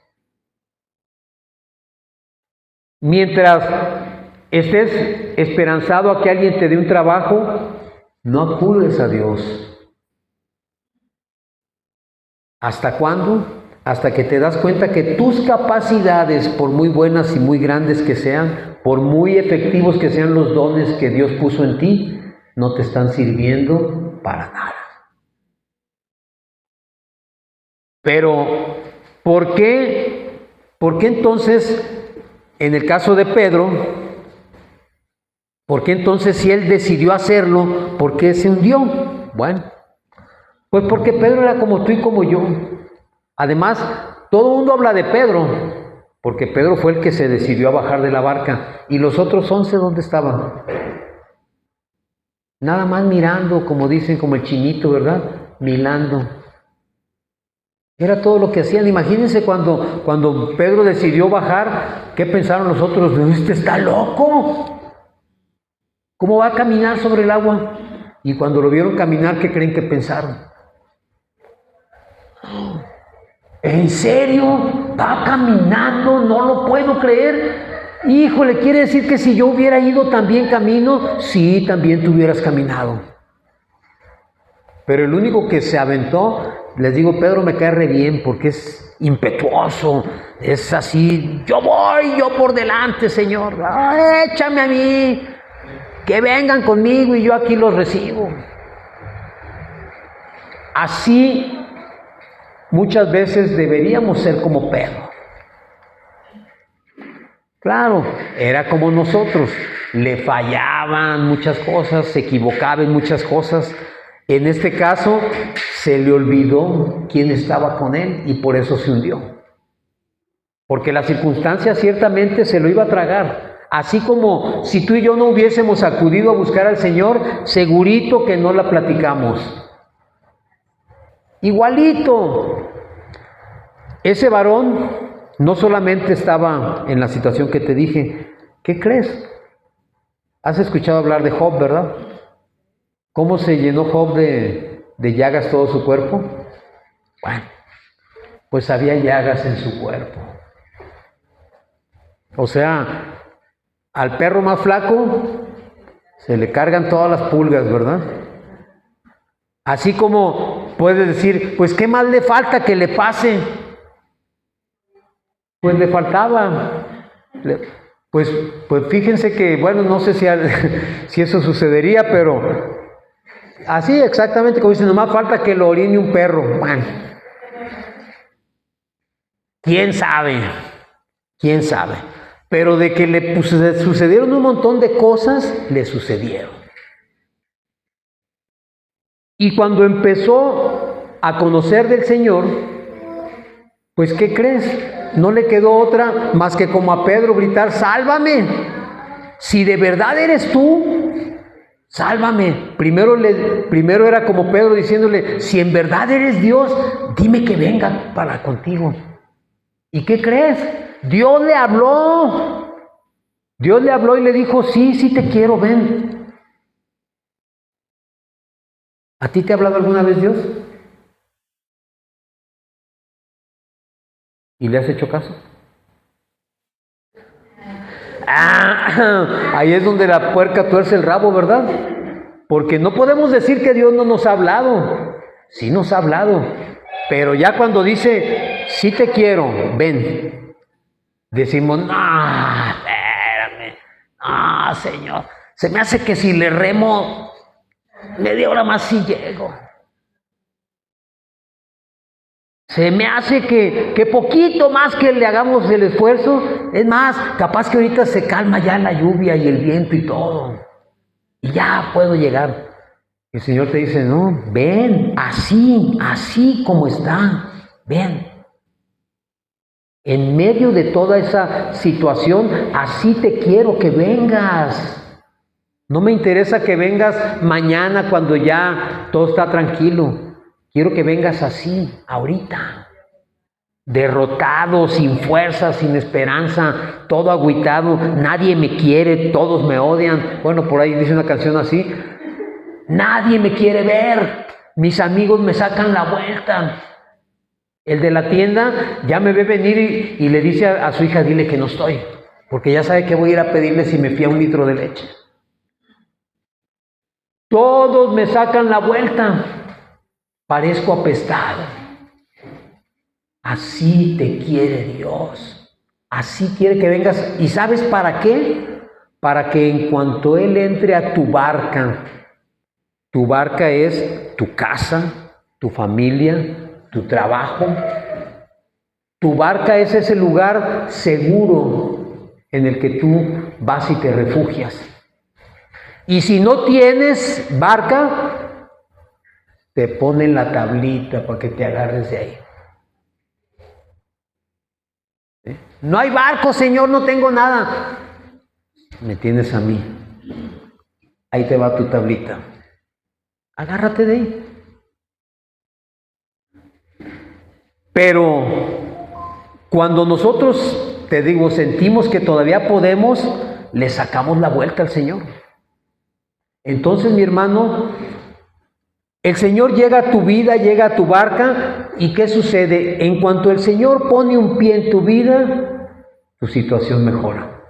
Mientras estés esperanzado a que alguien te dé un trabajo, no acudes a Dios. ¿Hasta cuándo? Hasta que te das cuenta que tus capacidades, por muy buenas y muy grandes que sean, por muy efectivos que sean los dones que Dios puso en ti, no te están sirviendo para nada. Pero, ¿por qué? ¿Por qué entonces, en el caso de Pedro, por qué entonces si él decidió hacerlo, por qué se hundió? Bueno, pues porque Pedro era como tú y como yo. Además, todo el mundo habla de Pedro, porque Pedro fue el que se decidió a bajar de la barca. ¿Y los otros 11 dónde estaban? Nada más mirando, como dicen, como el chinito, ¿verdad? Mirando. Era todo lo que hacían. Imagínense cuando Pedro decidió bajar, ¿qué pensaron los otros? Este está loco. ¿Cómo va a caminar sobre el agua? Y cuando lo vieron caminar, ¿qué creen que pensaron? ¿En serio? ¿Va caminando? No lo puedo creer. Híjole, ¿quiere decir que si yo hubiera ido también camino? Sí, también tú hubieras caminado. Pero el único que se aventó, les digo, Pedro me cae re bien porque es impetuoso, es así, yo voy, yo por delante, Señor, échame a mí, que vengan conmigo y yo aquí los recibo. Así muchas veces deberíamos ser como Pedro. Claro, era como nosotros, le fallaban muchas cosas, se equivocaba en muchas cosas. En este caso, se le olvidó quién estaba con él y por eso se hundió. Porque la circunstancia ciertamente se lo iba a tragar. Así como si tú y yo no hubiésemos acudido a buscar al Señor, segurito que no la platicamos. Igualito. Ese varón no solamente estaba en la situación que te dije. ¿Qué crees? Has escuchado hablar de Job, ¿verdad? ¿Cómo se llenó Job de llagas todo su cuerpo? Bueno, pues había llagas en su cuerpo. O sea, al perro más flaco se le cargan todas las pulgas, ¿verdad? Así como puedes decir, pues ¿qué más le falta que le pase? Pues le faltaba. Pues fíjense que, bueno, no sé si eso sucedería, pero así exactamente como dicen, nomás falta que lo orine un perro. Bueno, ¿quién sabe? ¿Quién sabe? Pero de que le sucedieron un montón de cosas, le sucedieron. Y cuando empezó a conocer del Señor, pues ¿qué crees? No le quedó otra más que como a Pedro gritar, sálvame. Si de verdad eres tú, sálvame. Primero era como Pedro diciéndole, si en verdad eres Dios, dime que venga para contigo. ¿Y qué crees? Dios le habló. Dios le habló y le dijo, sí te quiero, ven. ¿A ti te ha hablado alguna vez Dios? ¿Y le has hecho caso? Ahí es donde la puerca tuerce el rabo, ¿verdad? Porque no podemos decir que Dios no nos ha hablado. Sí nos ha hablado. Pero ya cuando dice, sí te quiero, ven. Decimos, no, espérame. No, Señor. Se me hace que si le remo media hora más sí llego. Se me hace que poquito más que le hagamos el esfuerzo, es más, capaz que ahorita se calma ya la lluvia y el viento y todo, y ya puedo llegar. El Señor te dice, no, ven, así como está, ven. En medio de toda esa situación, así te quiero que vengas. No me interesa que vengas mañana cuando ya todo está tranquilo. Quiero que vengas así, ahorita, derrotado, sin fuerza, sin esperanza, todo agüitado, nadie me quiere, todos me odian. Bueno, por ahí dice una canción así, nadie me quiere ver, mis amigos me sacan la vuelta. El de la tienda ya me ve venir y le dice a su hija, dile que no estoy, porque ya sabe que voy a ir a pedirle si me fía 1 litro de leche. Todos me sacan la vuelta. Parezco apestado. Así te quiere Dios. Así quiere que vengas. ¿Y sabes para qué? Para que en cuanto Él entre a tu barca es tu casa, tu familia, tu trabajo. Tu barca es ese lugar seguro en el que tú vas y te refugias. Y si no tienes barca, te ponen la tablita para que te agarres de ahí. No hay barco, Señor, no tengo nada. Me tienes a mí. Ahí te va tu tablita. Agárrate de ahí. Pero cuando nosotros, te digo, sentimos que todavía podemos, le sacamos la vuelta al Señor. Entonces, mi hermano, el Señor llega a tu vida, llega a tu barca, ¿y qué sucede? En cuanto el Señor pone un pie en tu vida, tu situación mejora.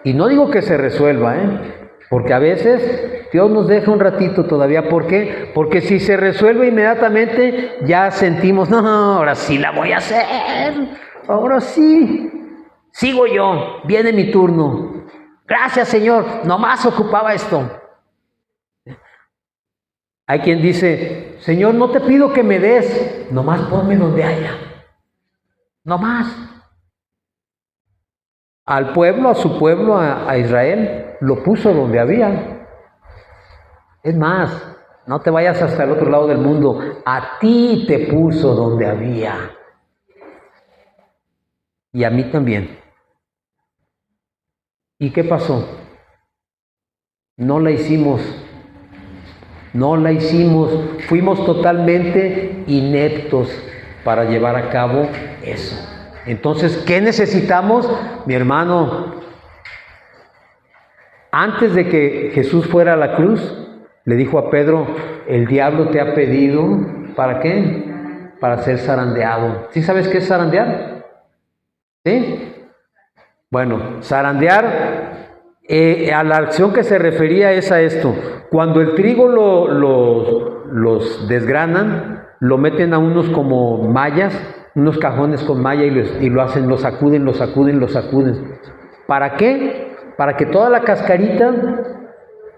Y no digo que se resuelva, porque a veces Dios nos deja un ratito todavía. ¿Por qué? Porque si se resuelve inmediatamente, ya sentimos, no, ahora sí la voy a hacer, ahora sí, sigo yo, viene mi turno. Gracias, Señor, nomás ocupaba esto. Hay quien dice, Señor, no te pido que me des, nomás ponme donde haya. Nomás. Al pueblo, a su pueblo, a Israel, lo puso donde había. Es más, no te vayas hasta el otro lado del mundo, a ti te puso donde había. Y a mí también. ¿Y qué pasó? No la hicimos. Fuimos totalmente ineptos para llevar a cabo eso. Entonces, ¿qué necesitamos? Mi hermano, antes de que Jesús fuera a la cruz, le dijo a Pedro, el diablo te ha pedido, ¿para qué? Para ser zarandeado. ¿Sí sabes qué es zarandear? ¿Sí? Bueno, zarandear, a la acción que se refería es a esto. Cuando el trigo los desgranan, lo meten a unos como mallas, unos cajones con malla y lo hacen, lo sacuden. ¿Para qué? Para que toda la cascarita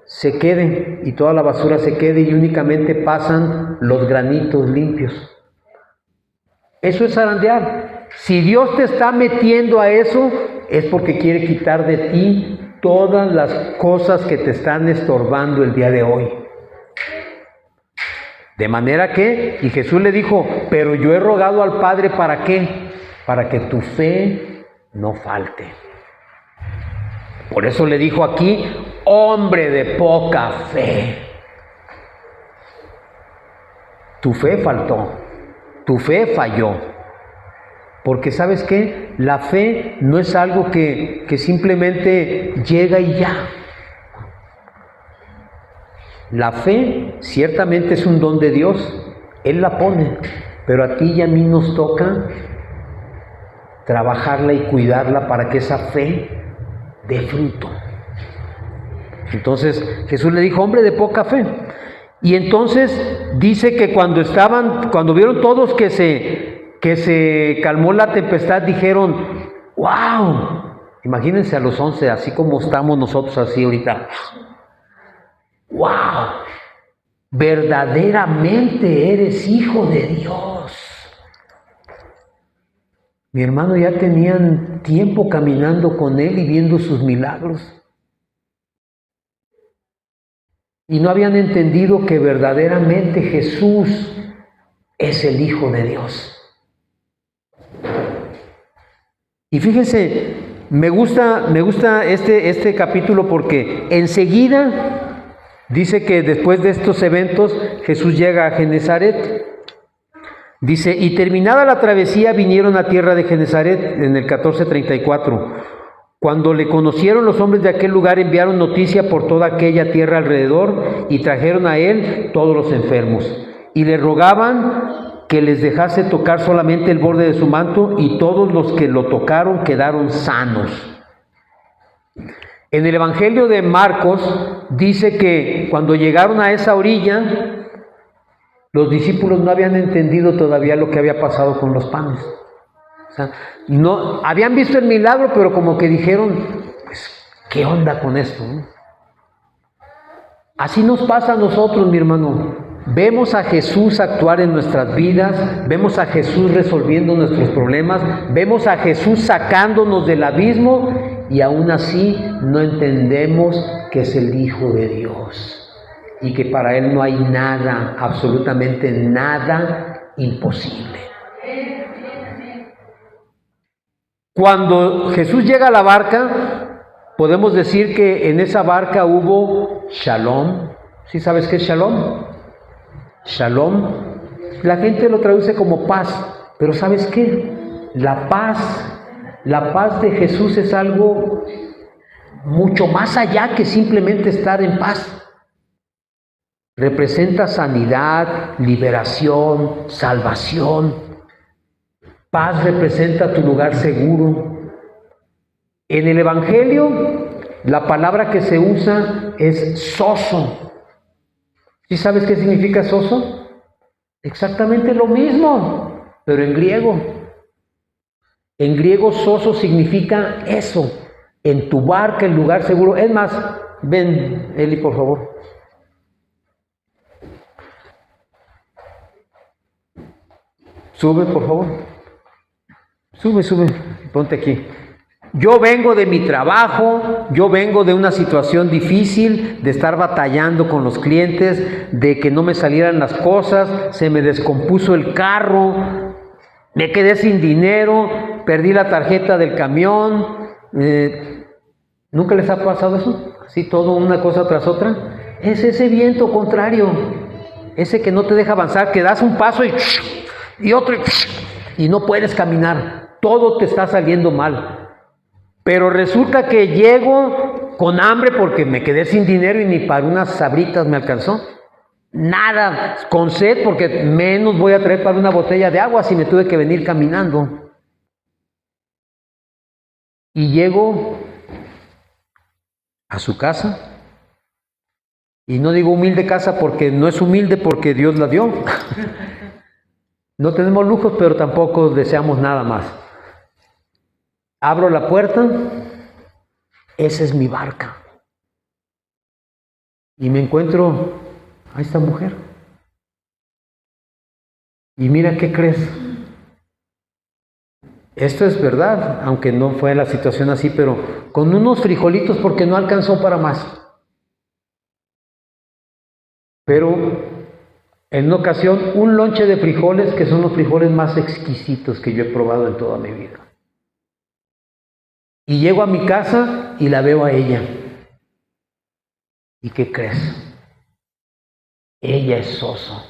se quede y toda la basura se quede y únicamente pasan los granitos limpios. Eso es zarandear. Si Dios te está metiendo a eso, es porque quiere quitar de ti todas las cosas que te están estorbando el día de hoy. De manera que, y Jesús le dijo, pero yo he rogado al Padre, ¿para qué? Para que tu fe no falte. Por eso le dijo aquí, hombre de poca fe. Tu fe faltó, tu fe falló. Porque ¿sabes qué? La fe no es algo que simplemente llega y ya. La fe ciertamente es un don de Dios, Él la pone, pero a ti y a mí nos toca trabajarla y cuidarla para que esa fe dé fruto. Entonces Jesús le dijo, hombre de poca fe. Y entonces dice que cuando vieron todos que se calmó la tempestad, dijeron, ¡wow! Imagínense a los 11, así como estamos nosotros así ahorita. ¡Wow! Verdaderamente eres hijo de Dios. Mi hermano, ya tenían tiempo caminando con Él y viendo sus milagros. Y no habían entendido que verdaderamente Jesús es el Hijo de Dios. Y fíjense, me gusta este capítulo porque enseguida dice que después de estos eventos Jesús llega a Genezaret. Dice, y terminada la travesía vinieron a tierra de Genezaret en el 14:34. Cuando le conocieron los hombres de aquel lugar enviaron noticia por toda aquella tierra alrededor y trajeron a él todos los enfermos. Y le rogaban que les dejase tocar solamente el borde de su manto y todos los que lo tocaron quedaron sanos. En el Evangelio de Marcos dice que cuando llegaron a esa orilla, Los discípulos no habían entendido todavía lo que había pasado con los panes. O sea, no, habían visto el milagro, pero como que dijeron, pues, ¿qué onda con esto? Así nos pasa a nosotros, mi hermano. Vemos a Jesús actuar en nuestras vidas, vemos a Jesús resolviendo nuestros problemas, vemos a Jesús sacándonos del abismo y aún así no entendemos que es el Hijo de Dios y que para Él no hay nada, absolutamente nada imposible. Cuando Jesús llega a la barca, podemos decir que en esa barca hubo shalom. ¿Sí sabes qué es shalom? Shalom, la gente lo traduce como paz, pero ¿sabes qué? La paz de Jesús es algo mucho más allá que simplemente estar en paz. Representa sanidad, liberación, salvación. Paz representa tu lugar seguro. En el Evangelio, la palabra que se usa es sozo. ¿Sí sabes qué significa sozo? Exactamente lo mismo, pero en griego. En griego sozo significa eso, en tu barca, el lugar seguro. Es más, ven, Eli, por favor. Sube, por favor. Sube, ponte aquí. Yo vengo de mi trabajo, yo vengo de una situación difícil, de estar batallando con los clientes, de que no me salieran las cosas, se me descompuso el carro, me quedé sin dinero, perdí la tarjeta del camión. ¿Nunca les ha pasado eso? Así todo, una cosa tras otra. Es ese viento contrario, ese que no te deja avanzar, que das un paso y otro y no puedes caminar, todo te está saliendo mal. Pero resulta que llego con hambre porque me quedé sin dinero y ni para unas sabritas me alcanzó. Nada, con sed porque menos voy a traer para una botella de agua si me tuve que venir caminando. Y llego a su casa. Y no digo humilde casa porque no es humilde porque Dios la dio. No tenemos lujos, pero tampoco deseamos nada más. Abro la puerta, esa es mi barca. Y me encuentro a esta mujer. Y mira, ¿qué crees? Esto es verdad, aunque no fue la situación así, pero con unos frijolitos porque no alcanzó para más. Pero en una ocasión, un lonche de frijoles, que son los frijoles más exquisitos que yo he probado en toda mi vida. Y llego a mi casa y la veo a ella. ¿Y qué crees? Ella es soso.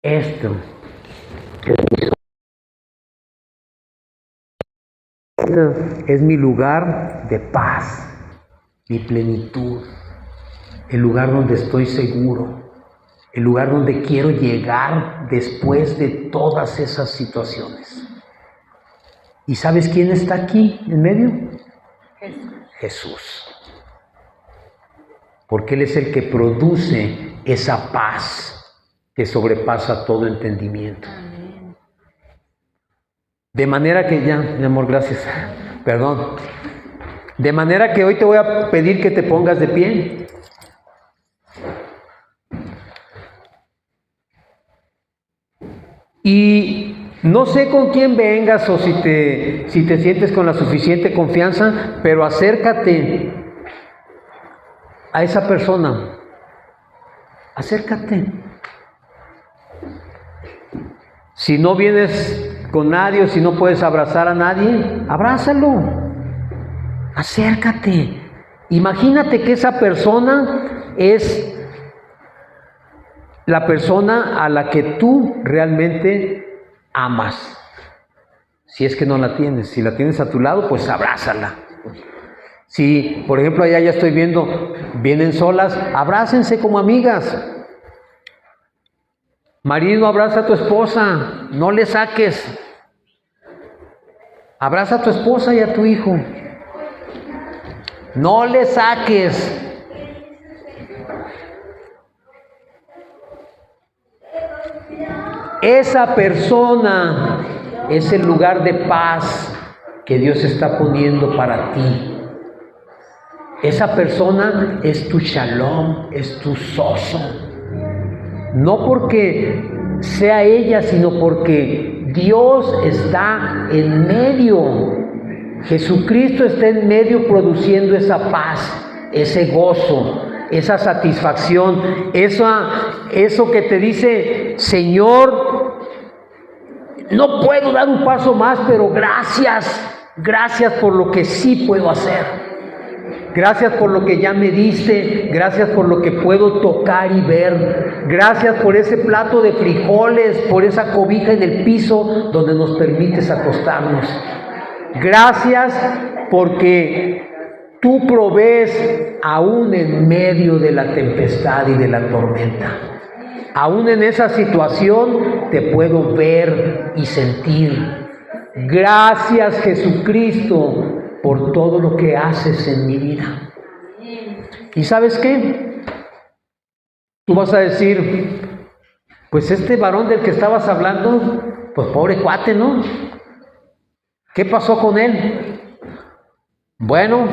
Esto es mi lugar de paz, mi plenitud, el lugar donde estoy seguro, el lugar donde quiero llegar después de todas esas situaciones. ¿Y sabes quién está aquí en medio? Jesús. Porque Él es el que produce esa paz que sobrepasa todo entendimiento. De manera que ya, mi amor, gracias. Perdón. De manera que hoy te voy a pedir que te pongas de pie. Y no sé con quién vengas o si te sientes con la suficiente confianza, pero acércate a esa persona. Acércate. Si no vienes con nadie o si no puedes abrazar a nadie, abrázalo. Acércate. Imagínate que esa persona es la persona a la que tú realmente amas. Si es que no la tienes, si la tienes a tu lado, pues abrázala. Si, por ejemplo, allá ya estoy viendo, vienen solas, abrácense como amigas. Marido, abraza a tu esposa, no le saques. Abraza a tu esposa y a tu hijo. No le saques. Esa persona es el lugar de paz que Dios está poniendo para ti. Esa persona es tu shalom, es tu sozo. No porque sea ella, sino porque Dios está en medio. Jesucristo está en medio produciendo esa paz, ese gozo, esa satisfacción, eso que te dice, Señor, no puedo dar un paso más, pero gracias por lo que sí puedo hacer. Gracias por lo que ya me diste, gracias por lo que puedo tocar y ver, gracias por ese plato de frijoles, por esa cobija en el piso donde nos permites acostarnos. Gracias porque tú provees aún en medio de la tempestad y de la tormenta. Aún en esa situación te puedo ver y sentir. Gracias, Jesucristo, por todo lo que haces en mi vida. ¿Y sabes qué? Tú vas a decir, pues este varón del que estabas hablando, pues pobre cuate, ¿no? ¿Qué pasó con él? Bueno,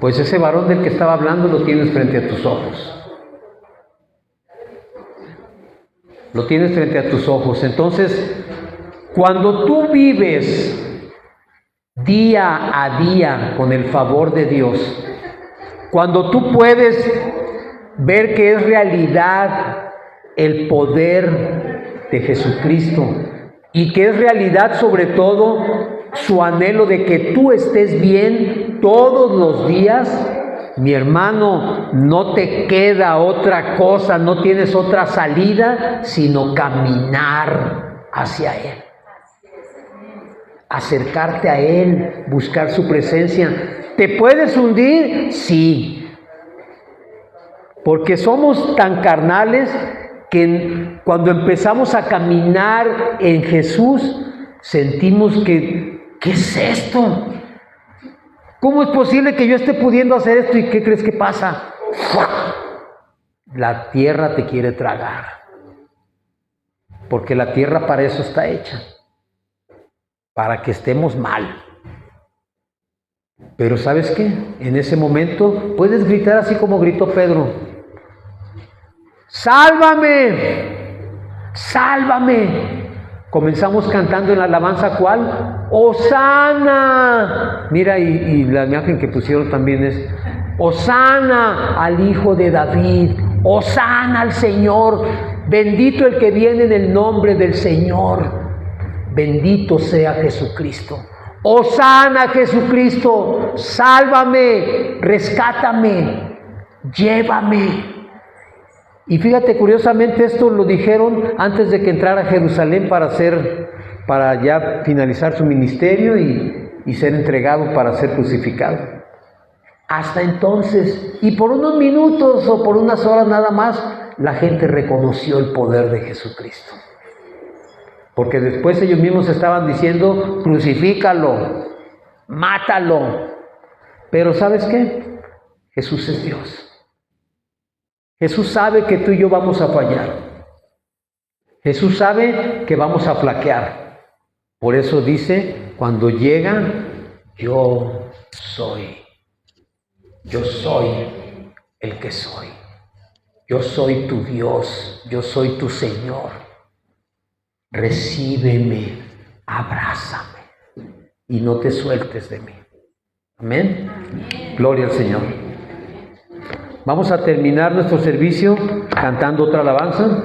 pues ese varón del que estaba hablando lo tienes frente a tus ojos. Lo tienes frente a tus ojos. Entonces, cuando tú vives día a día con el favor de Dios, cuando tú puedes ver que es realidad el poder de Jesucristo y que es realidad sobre todo su anhelo de que tú estés bien todos los días, mi hermano, no te queda otra cosa, no tienes otra salida sino caminar hacia Él. Acercarte a Él, buscar su presencia. ¿Te puedes hundir? Sí. Porque somos tan carnales que cuando empezamos a caminar en Jesús, sentimos que, ¿qué es esto? ¿Cómo es posible que yo esté pudiendo hacer esto y qué crees que pasa? La tierra te quiere tragar. Porque la tierra para eso está hecha. Para que estemos mal. Pero ¿sabes qué? En ese momento puedes gritar así como gritó Pedro. ¡Sálvame! ¡Sálvame! Comenzamos cantando en la alabanza, ¿cuál? ¡Hosana! Mira, y la imagen que pusieron también es ¡Hosana al Hijo de David! ¡Hosana al Señor! Bendito el que viene en el nombre del Señor. Bendito sea Jesucristo. ¡Hosana Jesucristo! ¡Sálvame! ¡Rescátame! ¡Llévame! Y fíjate, curiosamente esto lo dijeron antes de que entrara a Jerusalén para ya finalizar su ministerio y ser entregado para ser crucificado. Hasta entonces, y por unos minutos o por unas horas nada más, la gente reconoció el poder de Jesucristo. Porque después ellos mismos estaban diciendo, crucifícalo, mátalo. Pero ¿sabes qué? Jesús es Dios. Jesús sabe que tú y yo vamos a fallar. Jesús sabe que vamos a flaquear. Por eso dice, cuando llega, yo soy el que soy. Yo soy tu Dios, yo soy tu Señor. Recíbeme, abrázame y no te sueltes de mí. Amén. Gloria al Señor. Vamos a terminar nuestro servicio cantando otra alabanza.